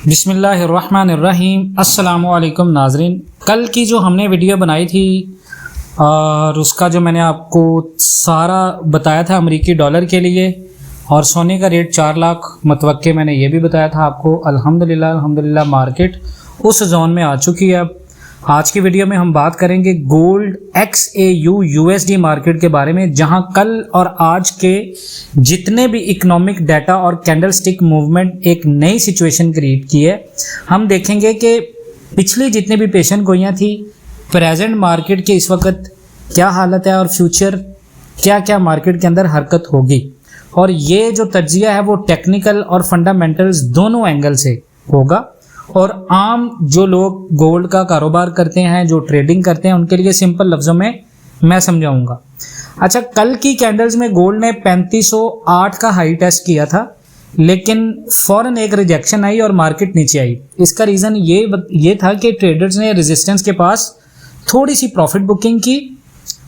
बिस्मिल्लाहिर्रहमानिर्रहीम। अस्सलामुअलैकुम नाजरीन। कल की जो हमने वीडियो बनाई थी और उसका जो मैंने आपको सारा बताया था अमेरिकी डॉलर के लिए और सोने का रेट 4 लाख मतवक्के, मैंने ये भी बताया था आपको। अल्हम्दुलिल्लाह मार्केट उस जोन में आ चुकी है। अब आज की वीडियो में हम बात करेंगे गोल्ड XAU USD मार्केट के बारे में, जहां कल और आज के जितने भी इकोनॉमिक डाटा और कैंडलस्टिक मूवमेंट एक नई सिचुएशन क्रिएट की है। हम देखेंगे कि पिछली जितने भी पेशन गोइयां थी, प्रेजेंट मार्केट के इस वक्त क्या हालत है और फ्यूचर क्या क्या मार्केट के अंदर हरकत होगी। और ये जो तज्जिया है वो टेक्निकल और फंडामेंटल्स दोनों एंगल से होगा और आम जो लोग गोल्ड का कारोबार करते हैं, जो ट्रेडिंग करते हैं, उनके लिए सिंपल लफ्ज़ों में मैं समझाऊंगा। अच्छा, कल की कैंडल्स में गोल्ड ने 3508 का हाई टेस्ट किया था, लेकिन फौरन एक रिजेक्शन आई और मार्केट नीचे आई। इसका रीज़न ये था कि ट्रेडर्स ने रेजिस्टेंस के पास थोड़ी सी प्रॉफिट बुकिंग की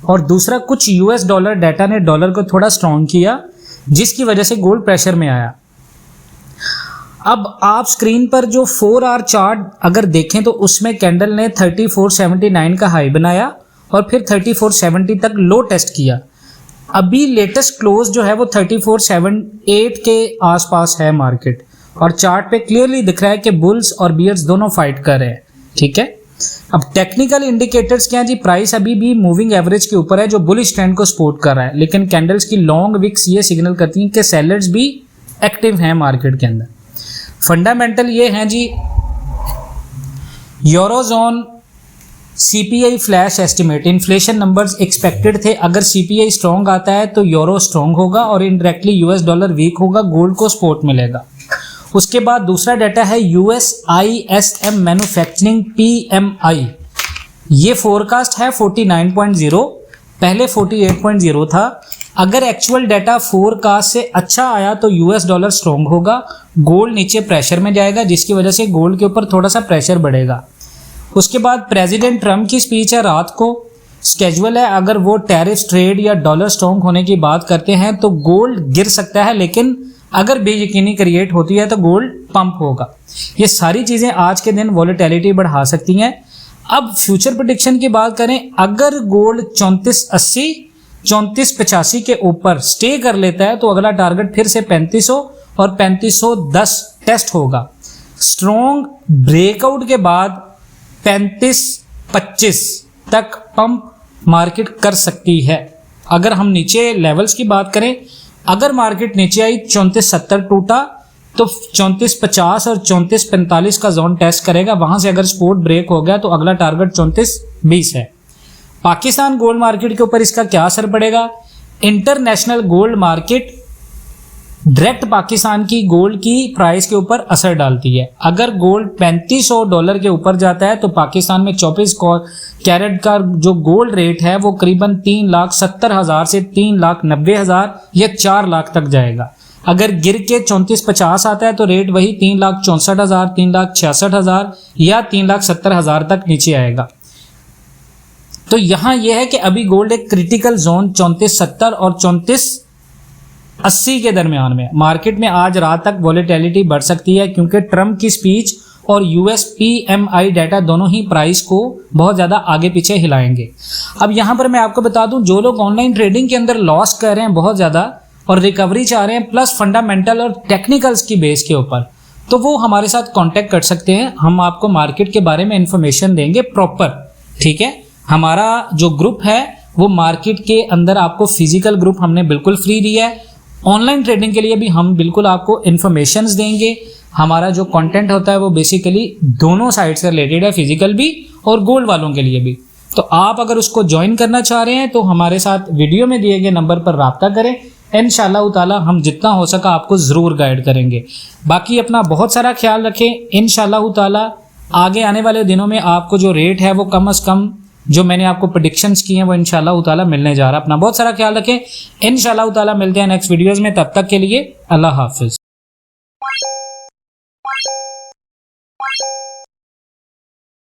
और दूसरा कुछ US डॉलर डाटा ने डॉलर को थोड़ा स्ट्रॉन्ग किया, जिसकी वजह से गोल्ड प्रेशर में आया। अब आप स्क्रीन पर जो 4 आवर चार्ट अगर देखें तो उसमें कैंडल ने 3479 का हाई बनाया और फिर 3470 तक लो टेस्ट किया। अभी लेटेस्ट क्लोज जो है वो 3478 के आसपास है मार्केट, और चार्ट पे क्लियरली दिख रहा है कि बुल्स और बियर्स दोनों फाइट कर रहे हैं। ठीक है, अब टेक्निकल इंडिकेटर्स क्या है जी? प्राइस अभी भी मूविंग एवरेज के ऊपर है जो बुलिश ट्रेंड को सपोर्ट कर रहा है, लेकिन कैंडल्स की लॉन्ग विक्स ये सिग्नल करती हैं कि सेलर्स भी एक्टिव हैं मार्केट के अंदर। फंडामेंटल ये हैं जी, Eurozone CPI flash estimate, inflation numbers expected थे। अगर CPI स्ट्रॉन्ग आता है तो यूरो स्ट्रॉन्ग होगा और इनडायरेक्टली US डॉलर वीक होगा, गोल्ड को सपोर्ट मिलेगा। उसके बाद दूसरा डाटा है US ISM मैन्युफैक्चरिंग PMI। ये फोरकास्ट है 49.0, पहले 48.0 था। अगर एक्चुअल डाटा फोरकास्ट से अच्छा आया तो US डॉलर स्ट्रॉन्ग होगा, गोल्ड नीचे प्रेशर में जाएगा, जिसकी वजह से गोल्ड के ऊपर थोड़ा सा प्रेशर बढ़ेगा। उसके बाद प्रेसिडेंट ट्रम्प की स्पीच है रात को, स्केजुअल है। अगर वो टैरिफ ट्रेड या डॉलर स्ट्रॉन्ग होने की बात करते हैं तो गोल्ड गिर सकता है, लेकिन अगर बेयकीनी क्रिएट होती है तो गोल्ड पंप होगा। ये सारी चीज़ें आज के दिन वॉलेटिलिटी बढ़ा सकती हैं। अब फ्यूचर प्रेडिक्शन की बात करें, अगर गोल्ड 3480 3485 के ऊपर स्टे कर लेता है तो अगला टारगेट फिर से 3500 और 3510 टेस्ट होगा। स्ट्रॉन्ग ब्रेकआउट के बाद 3525 तक पंप मार्केट कर सकती है। अगर हम नीचे लेवल्स की बात करें, अगर मार्केट नीचे आई 3470 टूटा तो 3450 और 3445 का जोन टेस्ट करेगा। वहां से अगर सपोर्ट ब्रेक हो गया तो अगला टारगेट 3420 है। पाकिस्तान गोल्ड मार्केट के ऊपर इसका क्या असर पड़ेगा? International gold market direct Pakistan की गोल्ड की प्राइस के ऊपर असर डालती है। अगर गोल्ड $3500 के ऊपर जाता है तो पाकिस्तान में 24 कैरेट का जो गोल्ड रेट है वो करीबन 3,70,000 से 3,90,000 या 4 लाख तक जाएगा। अगर गिर के 3450 आता है तो रेट वही 3,64,000, 3,66,000 या 3,70,000 तक नीचे आएगा। तो यहां यह है कि अभी गोल्ड एक क्रिटिकल जोन 3470 और 3480 के दरमियान में। मार्केट में आज रात तक वॉलेटिलिटी बढ़ सकती है क्योंकि ट्रम्प की स्पीच और US PMI डाटा दोनों ही प्राइस को बहुत ज़्यादा आगे पीछे हिलाएंगे। अब यहाँ पर मैं आपको बता दूं, जो लोग ऑनलाइन ट्रेडिंग के अंदर लॉस कर रहे हैं बहुत ज़्यादा और रिकवरी चाह रहे हैं प्लस फंडामेंटल और टेक्निकल्स की बेस के ऊपर, तो वो हमारे साथ कॉन्टेक्ट कर सकते हैं। हम आपको मार्केट के बारे में इंफॉर्मेशन देंगे प्रॉपर। ठीक है, हमारा जो ग्रुप है वो मार्केट के अंदर आपको फिजिकल ग्रुप हमने बिल्कुल फ्री दिया है। ऑनलाइन ट्रेडिंग के लिए भी हम बिल्कुल आपको इन्फॉर्मेशंस देंगे। हमारा जो कंटेंट होता है वो बेसिकली दोनों साइड से रिलेटेड है, फिजिकल भी और गोल्ड वालों के लिए भी। तो आप अगर उसको ज्वाइन करना चाह रहे हैं तो हमारे साथ वीडियो में दिए गए नंबर पर राब्ता करें। इंशाल्लाह ताला हम जितना हो सका आपको ज़रूर गाइड करेंगे। बाकी अपना बहुत सारा ख्याल रखें। इंशाल्लाह ताला आगे आने वाले दिनों में आपको जो रेट है वो कम से कम जो मैंने आपको प्रेडिक्शंस की हैं वो इंशाल्लाह ताला मिलने जा रहा है। अपना बहुत सारा ख्याल रखें। इंशाल्लाह ताला मिलते हैं नेक्स्ट वीडियोज़ में। तब तक के लिए अल्लाह हाफिज़।